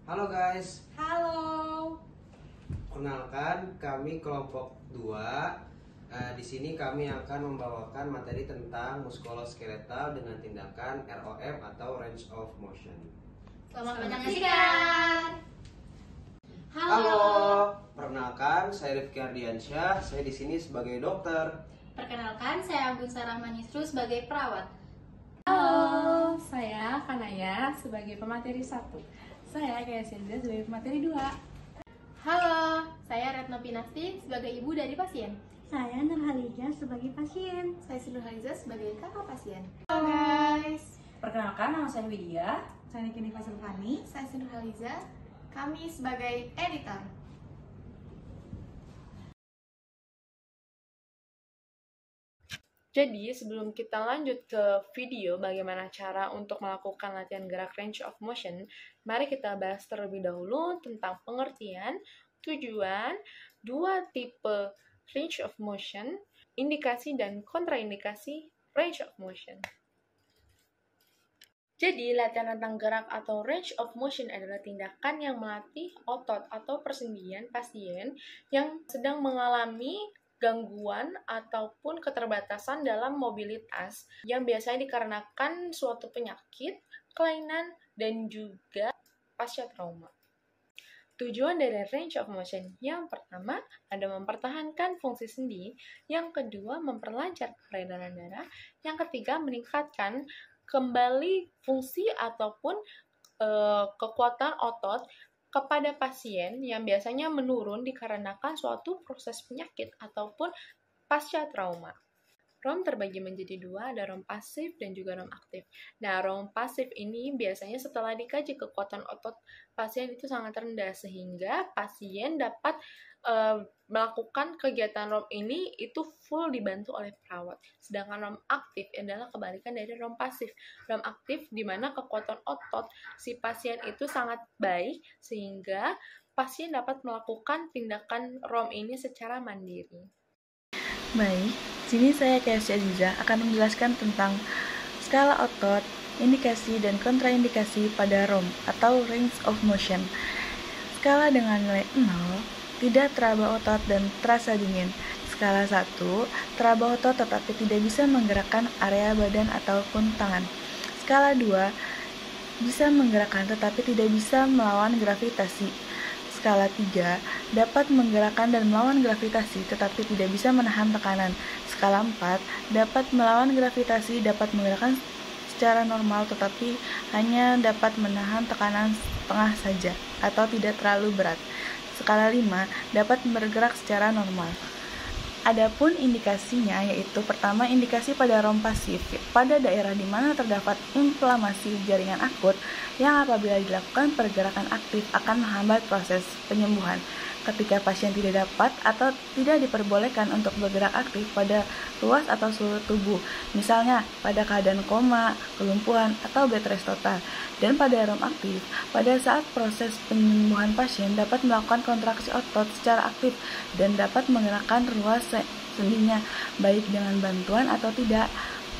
Halo guys. Halo. Perkenalkan, kami kelompok 2. Di sini kami akan membawakan materi tentang muskuloskeletal dengan tindakan ROM atau range of motion. Selamat menyaksikan. Halo. Perkenalkan, saya Rifki Ardiansyah. Saya di sini sebagai dokter. Perkenalkan, saya Agung Sarahmanisru sebagai perawat. Halo, saya Kanaya sebagai pemateri 1. Saya Kayasendra sebagai pemateri 2. Halo, saya Retno Pinasti sebagai ibu dari pasien. Saya Nurhaliza sebagai pasien. Saya Nurhaliza sebagai kakak pasien. Halo guys. Perkenalkan, nama saya Widya. Saya Niki Fasulfani. Saya Nurhaliza. Kami sebagai editor. Jadi, sebelum kita lanjut ke video bagaimana cara untuk melakukan latihan gerak range of motion, mari kita bahas terlebih dahulu tentang pengertian, tujuan, dua tipe range of motion, indikasi dan kontraindikasi range of motion. Jadi, latihan tentang gerak atau range of motion adalah tindakan yang melatih otot atau persendian pasien yang sedang mengalami gangguan ataupun keterbatasan dalam mobilitas yang biasanya dikarenakan suatu penyakit, kelainan, dan juga pasca trauma. Tujuan dari range of motion yang pertama ada mempertahankan fungsi sendi, yang kedua memperlancar peredaran darah, yang ketiga meningkatkan kembali fungsi ataupun kekuatan otot kepada pasien yang biasanya menurun dikarenakan suatu proses penyakit ataupun pasca trauma. ROM terbagi menjadi dua, ada ROM pasif dan juga ROM aktif. Nah, ROM pasif ini biasanya setelah dikaji kekuatan otot pasien itu sangat rendah, sehingga pasien dapat melakukan kegiatan ROM ini itu full dibantu oleh perawat. Sedangkan ROM aktif adalah kebalikan dari ROM pasif. ROM aktif di mana kekuatan otot si pasien itu sangat baik, sehingga pasien dapat melakukan tindakan ROM ini secara mandiri. Baik, sini saya Kayasendra akan menjelaskan tentang skala otot, indikasi dan kontraindikasi pada ROM atau range of motion. Skala dengan nilai 0, tidak teraba otot dan terasa dingin. Skala 1, teraba otot tetapi tidak bisa menggerakkan area badan ataupun tangan. Skala 2, bisa menggerakkan tetapi tidak bisa melawan gravitasi. Skala 3, dapat menggerakkan dan melawan gravitasi tetapi tidak bisa menahan tekanan. Skala 4, dapat melawan gravitasi, dapat menggerakkan secara normal tetapi hanya dapat menahan tekanan setengah saja atau tidak terlalu berat. Skala 5, dapat bergerak secara normal. Adapun indikasinya yaitu pertama, indikasi pada ROM pasif pada daerah di mana terdapat inflamasi jaringan akut yang apabila dilakukan pergerakan aktif akan menghambat proses penyembuhan. Ketika pasien tidak dapat atau tidak diperbolehkan untuk bergerak aktif pada ruas atau seluruh tubuh, misalnya pada keadaan koma, kelumpuhan, atau bed rest total. Dan pada ROM aktif, pada saat proses penyembuhan pasien dapat melakukan kontraksi otot secara aktif dan dapat menggerakkan ruas sendinya, baik dengan bantuan atau tidak.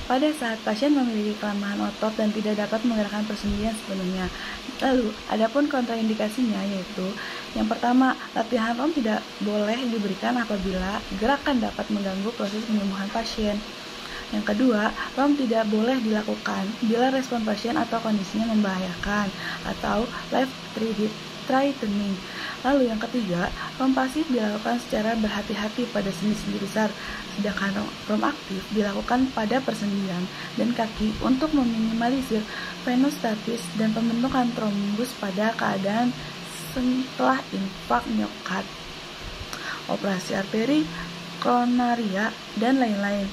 Pada saat pasien memiliki kelemahan otot dan tidak dapat menggerakkan persendian sepenuhnya. Lalu, adapun kontraindikasinya yaitu yang pertama, latihan ROM tidak boleh diberikan apabila gerakan dapat mengganggu proses penyembuhan pasien. Yang kedua, ROM tidak boleh dilakukan bila respon pasien atau kondisinya membahayakan atau life-threatening. Lalu yang ketiga, ROM pasif dilakukan secara berhati-hati pada sendi-sendi besar, sedangkan ROM aktif dilakukan pada persendian dan kaki untuk meminimalisir venositis dan pembentukan trombus pada keadaan setelah infak miokard, operasi arteri koronaria, dan lain-lain.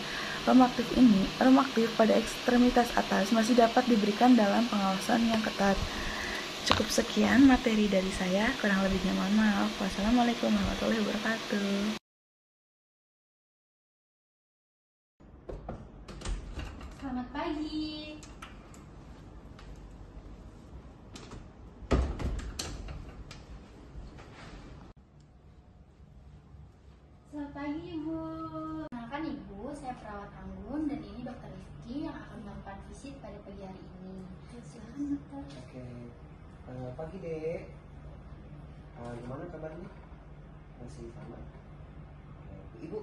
ROM aktif pada ekstremitas atas masih dapat diberikan dalam pengawasan yang ketat. Cukup sekian materi dari saya, kurang lebihnya mohon maaf. Wassalamualaikum warahmatullahi wabarakatuh. Selamat pagi. Selamat pagi Ibu. Kenalkan Ibu, saya perawat Anggun dan ini Dokter Rifki yang akan melakukan visit pada pagi hari ini. Silakan dokter. Oke. Pagi Dek. Gimana kabarnya? Masih sama? Ibu,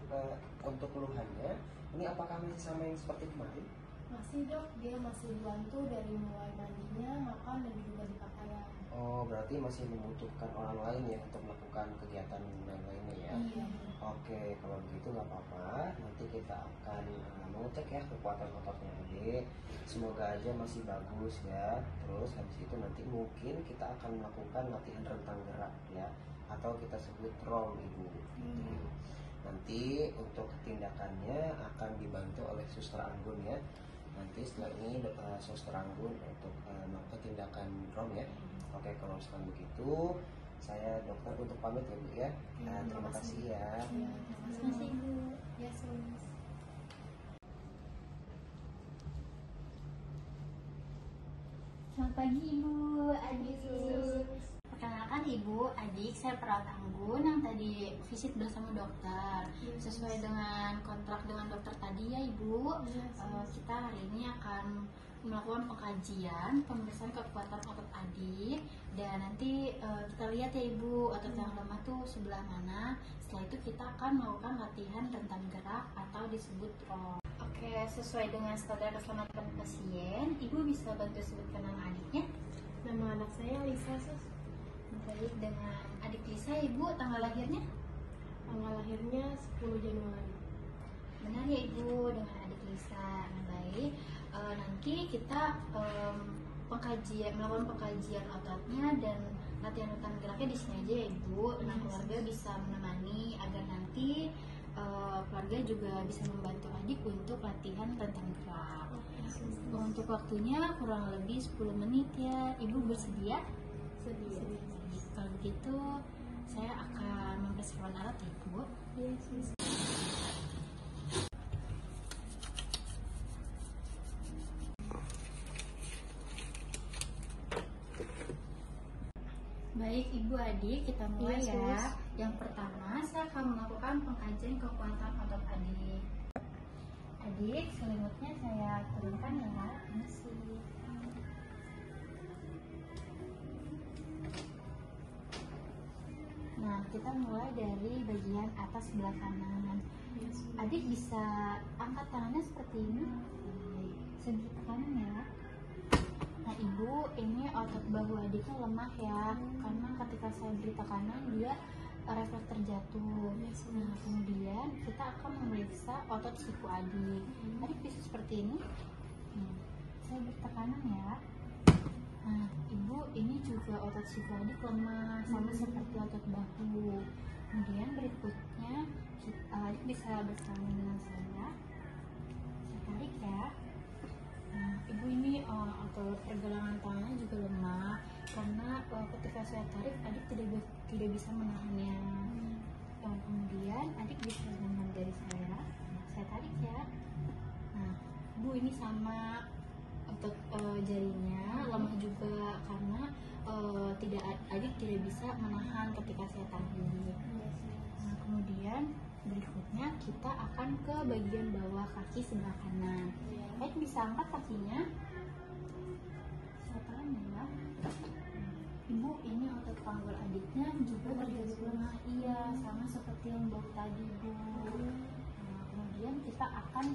untuk keluhannya, ini apakah masih sama yang seperti kemarin? Masih dok, dia masih dibantu dari mulai mandinya, makan, dan juga di pakaian. Oh, berarti masih membutuhkan orang lain ya untuk melakukan kegiatan yang lainnya ya? Iya. Oke, kalau begitu nggak apa-apa. Nanti kita akan mengecek ya kekuatan ototnya adik. Semoga aja masih bagus ya. Terus habis itu nanti mungkin kita akan melakukan latihan rentang gerak ya, atau kita sebut ROM ibu. Nanti untuk tindakannya akan dibantu oleh Suster Anggun ya. Nanti setelah ini Suster Anggun untuk melakukan tindakan ROM ya. Oke, kalau sekarang begitu saya dokter untuk pamit ya Bu ya. Terima kasih ya. Terima kasih Ibu. Ya, Sus. Selamat pagi Ibu, Adik. Perkenalkan Ibu, Adik, saya perawat Anggun yang tadi visit bersama dokter. Sesuai dengan kontrak dengan dokter tadi ya Ibu, kita hari ini akan melakukan pengkajian, pemeriksaan kekuatan otot adik, dan nanti kita lihat ya Ibu, otot yang lemah tuh sebelah mana. Setelah itu kita akan melakukan latihan rentang gerak atau disebut ROM. Oke, sesuai dengan standar keselamatan pasien, Ibu bisa bantu sebutkan nama adiknya? Nama anak saya Lisa, Sus. Baik, dengan adik Lisa Ibu tanggal lahirnya? Tanggal lahirnya 10 Januari. Benar ya Ibu, dengan adik Lisa. Nah, baik. Nanti kita melakukan pengkajian ototnya dan latihan rentang geraknya di sini aja ya Ibu. Nah, keluarga bisa menemani agar nanti keluarga juga bisa membantu adik untuk latihan rentang gerak. Untuk waktunya kurang lebih 10 menit ya. Ibu bersedia? Sedia. Kalau begitu saya akan mempersiapkan alat Ibu. Iya, Sus. Baik Ibu adik, kita mulai Iya, ya. Sus. Yang pertama saya akan melakukan pengkajian kekuatan otot adik. Adik, selimutnya saya turunkan ya. Masih. Nah, kita mulai dari bagian atas sebelah kanan. Adik bisa angkat tangannya seperti ini. Baik, sedikit tekanan ya. Nah Ibu, ini otot bahu adiknya lemah ya, karena ketika saya beri tekanan dia refleks terjatuh. Nah kemudian kita akan memeriksa otot siku adik. Adik bisa seperti ini. Saya beri tekanan ya. Nah Ibu, ini juga otot siku adik lemah, sama seperti otot bahu. Kemudian berikutnya adik bisa bersama dengan saya tarik ya. Nah, Ibu ini otot pergelangan tangannya juga lemah karena ketika saya tarik adik tidak bisa menahannya. Kemudian adik bisa menahan dari saya tarik ya. Nah, Ibu ini sama otot jarinya lemah juga karena adik tidak bisa menahan ketika saya tarik. Nah, kemudian berikutnya kita akan ke bagian bawah kaki sebelah kanan. Adik bisa angkat kakinya. Saya tahan ya. Ibu, ini otot panggul adiknya juga terjadi lemah. Iya, sama seperti yang baru tadi Bu. Nah, kemudian kita akan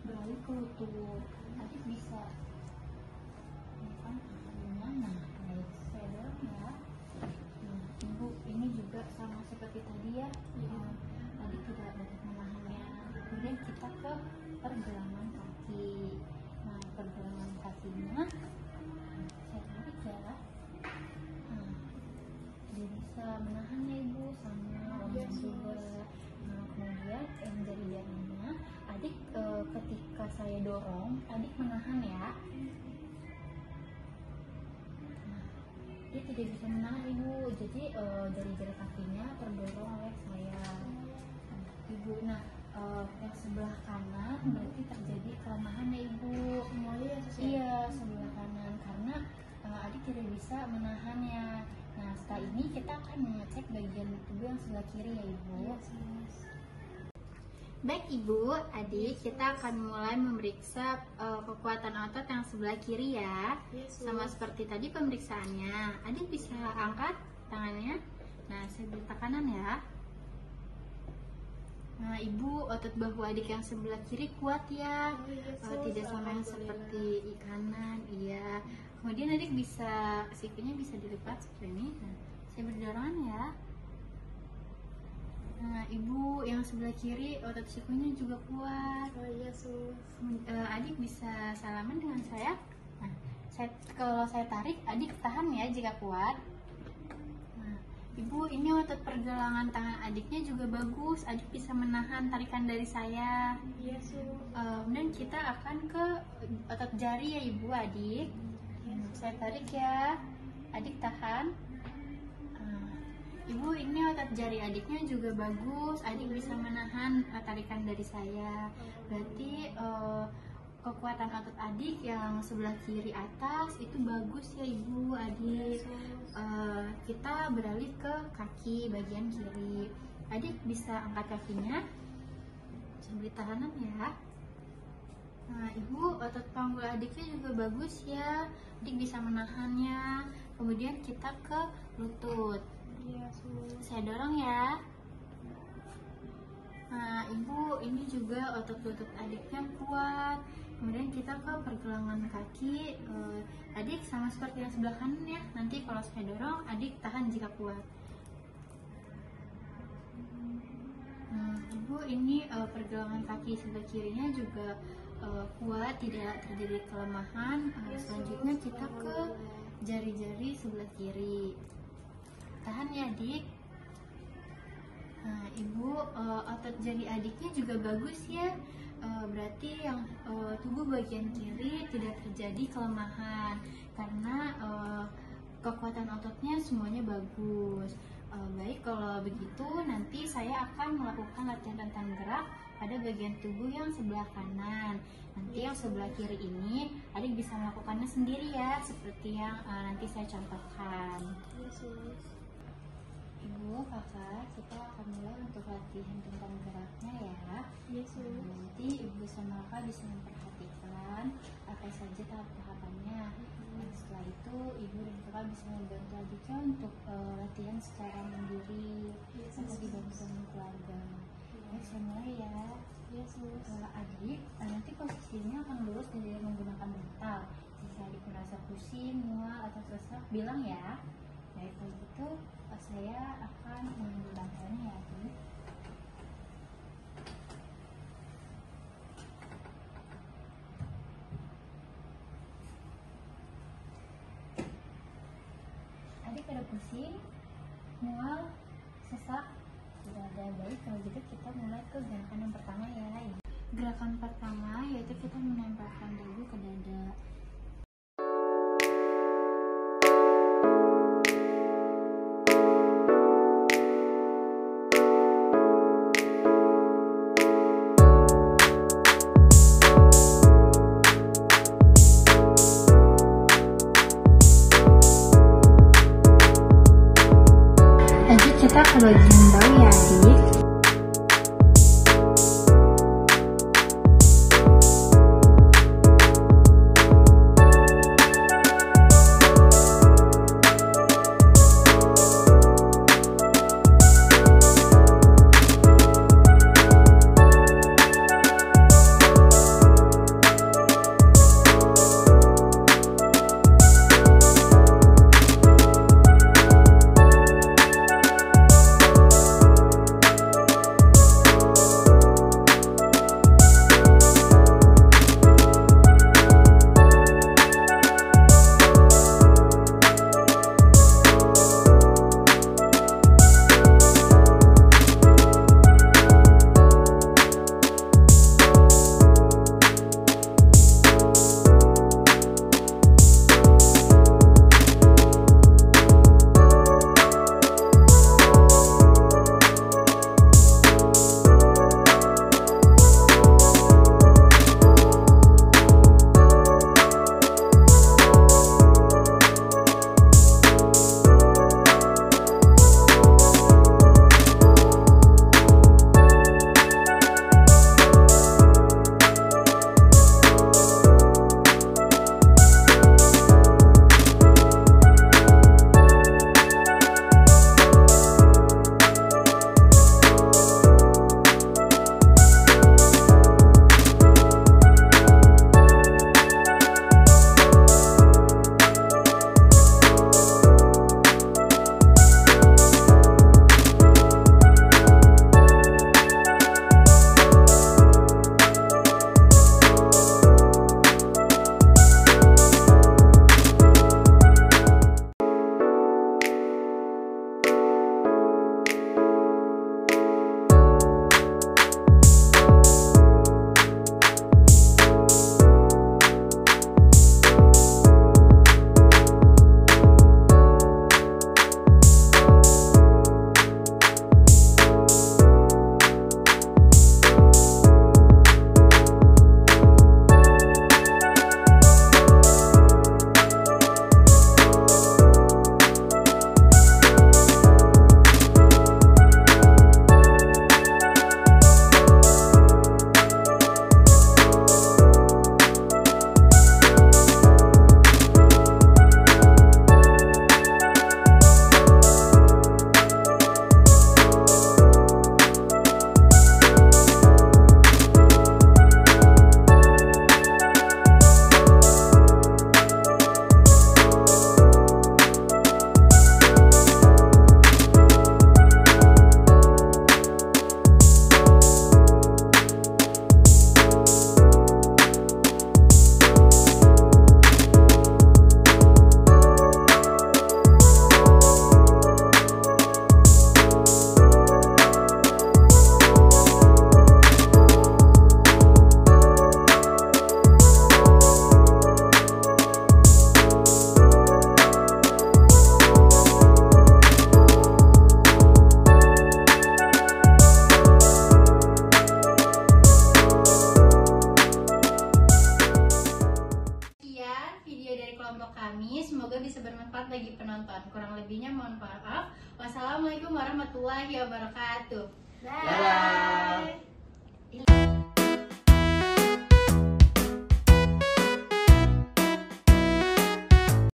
beralih ke lutut. Adik bisa menekan tangannya. Nah, baik, saya dorong ya. Nah, Ibu, ini juga sama seperti tadi ya. Adik tidak dapat menahannya. Kemudian kita ke pergelangan kaki. Nah, pergelangan kakinya saya tarik ya. Nah, dia bisa menahannya Ibu, sama lemah juga. Nah, kemudian yang jari-jarinya adik ketika saya dorong adik menahan ya. Nah, dia tidak bisa menahan Ibu, jadi jari-jari kakinya terdorong oleh saya. Ibu, nah yang sebelah kanan berarti terjadi kelemahan ya Ibu. Semuanya ya, Sus? Iya, sebelah kanan karena adik tidak bisa menahannya. Nah, setelah ini kita akan mengecek bagian tubuh yang sebelah kiri ya Ibu. Baik Ibu, adik, kita akan mulai memeriksa kekuatan otot yang sebelah kiri ya. Sama seperti tadi pemeriksaannya. Adik bisa angkat tangannya. Nah, saya beri tekanan ya. Nah, ibu, otot bahu adik yang sebelah kiri kuat ya. Tidak sama yang seperti kanan, iya. Kemudian adik bisa, sikunya bisa dilipat seperti ini. Nah, saya beri dorongan ya. Nah, ibu yang sebelah kiri otot sikunya juga kuat. Adik bisa salaman dengan saya. Nah, kalau saya tarik, adik tahan ya jika kuat. Nah, ibu, ini otot pergelangan tangan adiknya juga bagus. Adik bisa menahan tarikan dari saya. Kemudian kita akan ke otot jari ya ibu, adik. Saya tarik ya, adik tahan. Ibu, ini otot jari adiknya juga bagus. Adik bisa menahan tarikan dari saya. Berarti kekuatan otot adik yang sebelah kiri atas itu bagus ya ibu, adik. Kita beralih ke kaki bagian kiri. Adik bisa angkat kakinya sambil tahanan ya. Nah, ibu, otot panggul adiknya juga bagus ya. Adik bisa menahannya. Kemudian kita ke lutut. Saya dorong ya. Nah, ibu, ini juga otot lutut adiknya kuat. Kemudian kita ke pergelangan kaki. Adik sama seperti yang sebelah kanan ya. Nanti kalau saya dorong, adik tahan jika kuat. Ibu, ini pergelangan kaki sebelah kirinya juga kuat, tidak terjadi kelemahan. Selanjutnya kita ke jari-jari sebelah kiri. Tahan ya adik. Nah, ibu, otot jari adiknya juga bagus ya. Berarti yang tubuh bagian kiri tidak terjadi kelemahan karena kekuatan ototnya semuanya bagus. Baik, kalau begitu nanti saya akan melakukan latihan rentang gerak pada bagian tubuh yang sebelah kanan. Nanti yang sebelah kiri ini adik bisa melakukannya sendiri ya, seperti yang nanti saya contohkan. Ibu, kakak, kita akan mulai untuk latihan rentang geraknya ya. Nanti ibu sama kakak bisa memperhatikan apa saja tahap-tahapannya. Setelah itu ibu dan kakak bisa membantu adiknya untuk latihan secara mandiri atau dibantu keluarga. Baik, saya mulai ya. Adik, nanti posisinya akan lurus dan tidak menggunakan bantal. Jika adik merasa pusing, mual atau sesak, bilang ya. Baik, kalau gitu saya akan mengambil bantalnya ya adik. Adik ada pusing, mual, sesak? Tidak ada. Baik, kalau gitu kita mulai ke gerakan yang pertama ya. Gerakan pertama yaitu kita menempelkan dagu ke dada. Lanjut kita ke bagian bawah ya adik. kami. Semoga bisa bermanfaat bagi penonton. Kurang lebihnya mohon maaf. Wassalamualaikum warahmatullahi wabarakatuh. Dadah. Bye.